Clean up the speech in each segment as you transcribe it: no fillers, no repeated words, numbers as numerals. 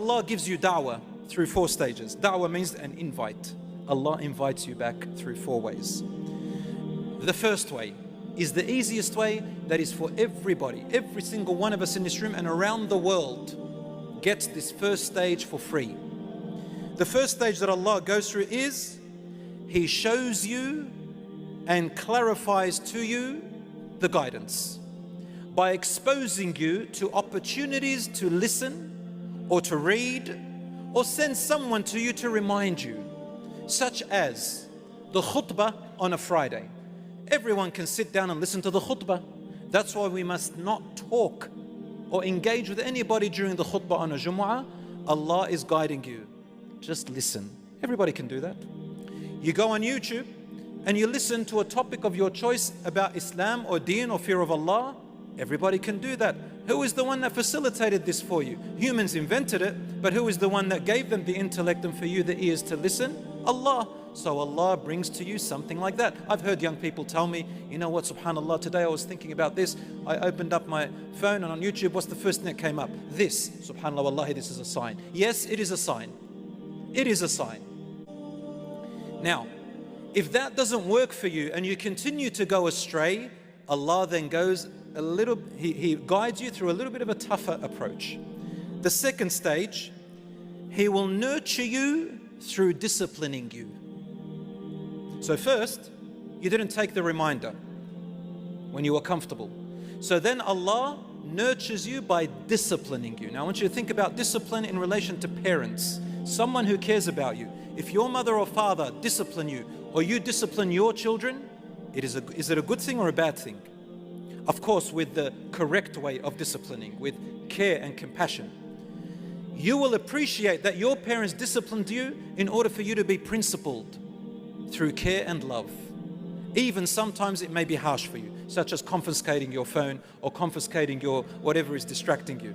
Allah gives you da'wah through 4 stages. Da'wah means an invite. Allah invites you back through 4 ways. The first way is the easiest way, that is for everybody. Every single one of us in this room and around the world gets this first stage for free. The first stage that Allah goes through is He shows you and clarifies to you the guidance by exposing you to opportunities to listen or to read or send someone to you to remind you, such as the khutbah on a Friday. Everyone can sit down and listen to the khutbah. That's why we must not talk or engage with anybody during the khutbah on a Jumu'ah. Allah is guiding you. Just listen. Everybody can do that. You go on YouTube and you listen to a topic of your choice about Islam or Deen or fear of Allah. Everybody can do that. Who is the one that facilitated this for you? Humans invented it, but who is the one that gave them the intellect and for you the ears to listen? Allah. So Allah brings to you something like that. I've heard young people tell me, you know what, subhanAllah, today I was thinking about this. I opened up my phone and on YouTube, what's the first thing that came up? This. SubhanAllah, wallahi, this is a sign. Yes, it is a sign. It is a sign. Now, if that doesn't work for you and you continue to go astray, Allah then goes a little, He guides you through a little bit of a tougher approach. The second stage, He will nurture you through disciplining you. So first, you didn't take the reminder when you were comfortable. So then Allah nurtures you by disciplining you. Now I want you to think about discipline in relation to parents, someone who cares about you. If your mother or father discipline you, or you discipline your children, is it a good thing or a bad thing? Of course, with the correct way of disciplining, with care and compassion. You will appreciate that your parents disciplined you in order for you to be principled through care and love. Even sometimes it may be harsh for you, such as confiscating your phone or confiscating your whatever is distracting you.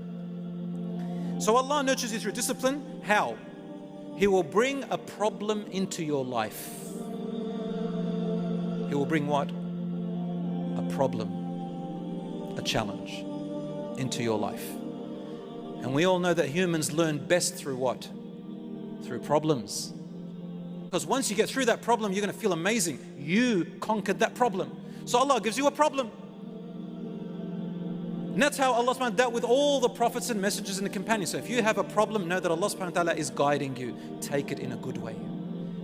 So Allah nurtures you through discipline. How? He will bring a problem into your life. He will bring what? A problem, a challenge into your life. And we all know that humans learn best through what? Through problems. Because once you get through that problem, you're going to feel amazing. You conquered that problem. So Allah gives you a problem. And that's how Allah subhanahu wa ta'ala dealt with all the prophets and messengers and the companions. So if you have a problem, know that Allah subhanahu wa ta'ala is guiding you. Take it in a good way.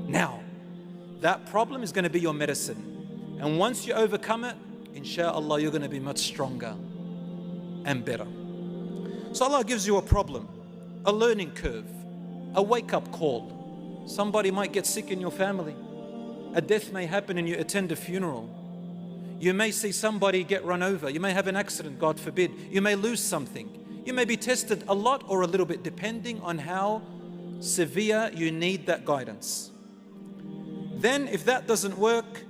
Now, that problem is going to be your medicine. And once you overcome it, inshallah, you're going to be much stronger and better. So Allah gives you a problem, a learning curve, a wake-up call. Somebody might get sick in your family. A death may happen and you attend a funeral. You may see somebody get run over. You may have an accident, God forbid. You may lose something. You may be tested a lot or a little bit, depending on how severe you need that guidance. Then if that doesn't work,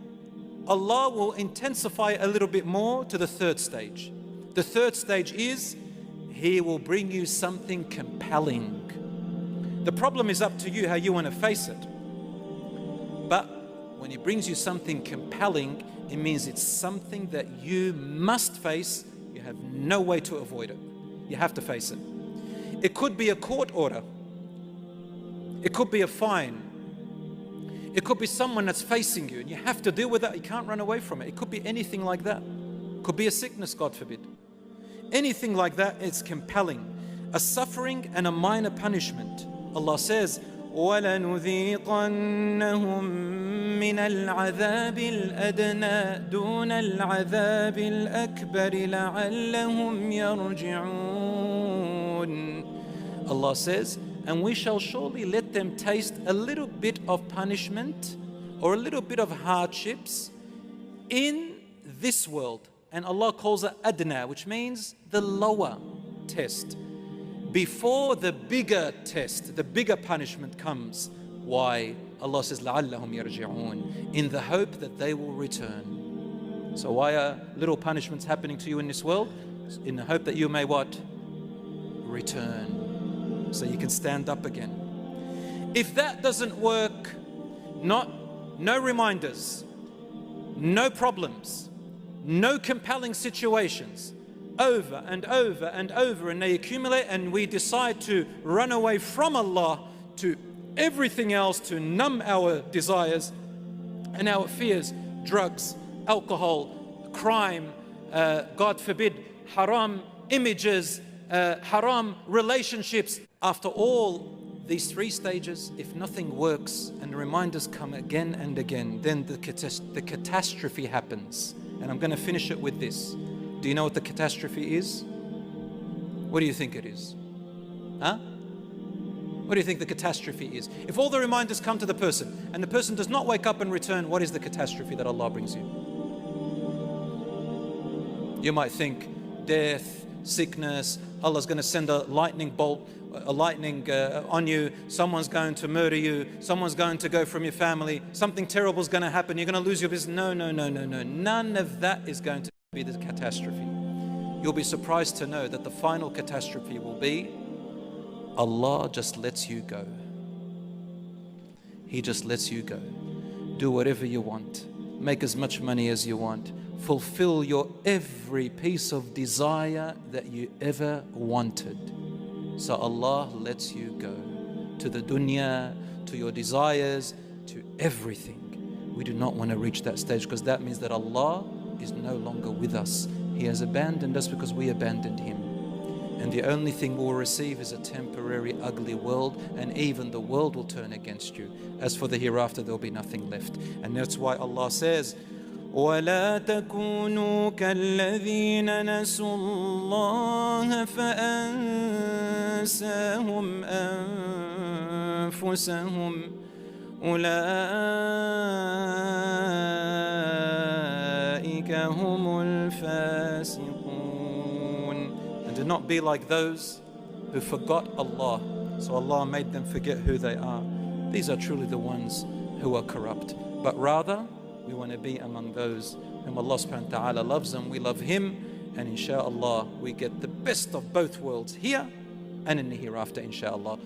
Allah will intensify a little bit more to the third stage. The third stage is He will bring you something compelling. The problem is up to you how you want to face it. But when He brings you something compelling, it means it's something that you must face. You have no way to avoid it. You have to face it. It could be a court order. It could be a fine. It could be someone that's facing you and you have to deal with that. You can't run away from it. It could be anything like that. It could be a sickness, God forbid. Anything like that is compelling. A suffering and a minor punishment. Allah says, وَلَنُذِيقَنَّهُم مِّنَ الْعَذَابِ الْأَدْنَى دُونَ الْعَذَابِ الْأَكْبَرِ لَعَلَّهُمْ يَرْجِعُونَ. Allah says, and we shall surely let them taste a little bit of punishment or a little bit of hardships in this world. And Allah calls it adna, which means the lower test, before the bigger test, the bigger punishment comes. Why? Allah says, لَعَلَّهُمْ يَرْجِعُونَ, in the hope that they will return. So why are little punishments happening to you in this world? In the hope that you may what? Return. So you can stand up again. If that doesn't work, no reminders, no problems, no compelling situations, over and over and over, and they accumulate, and we decide to run away from Allah to everything else to numb our desires and our fears. Drugs, alcohol, crime, God forbid, haram images, haram relationships. After all these three stages, if nothing works and reminders come again and again, then the catastrophe happens. And I'm going to finish it with this. Do you know what the catastrophe is? What do you think it is? Huh? What do you think the catastrophe is? If all the reminders come to the person and the person does not wake up and return, what is the catastrophe that Allah brings you? You might think death, sickness, Allah's going to send a lightning bolt, a lightning on you, someone's going to murder you, someone's going to go from your family, something terrible is going to happen, you're going to lose your business. No. None of that is going to be the catastrophe. You'll be surprised to know that the final catastrophe will be Allah just lets you go. He just lets you go. Do whatever you want. Make as much money as you want. Fulfill your every piece of desire that you ever wanted. So Allah lets you go to the dunya, to your desires, to everything. We do not want to reach that stage, because that means that Allah is no longer with us. He has abandoned us because we abandoned Him. And the only thing we'll receive is a temporary, ugly world, and even the world will turn against you. As for the hereafter, there will be nothing left. And that's why Allah says, وَلَا تَكُونُوا كَالَّذِينَ نَسُوا اللَّهَ فَأَنسَاهُمْ أَنفُسَهُمْ أُولَٰئِكَ هُمُ الْفَاسِقُونَ. And do not be like those who forgot Allah, so Allah made them forget who they are. These are truly the ones who are corrupt. But rather, we want to be among those whom Allah subhanahu wa ta'ala loves, and we love Him, and inshallah we get the best of both worlds here and in the hereafter, inshallah.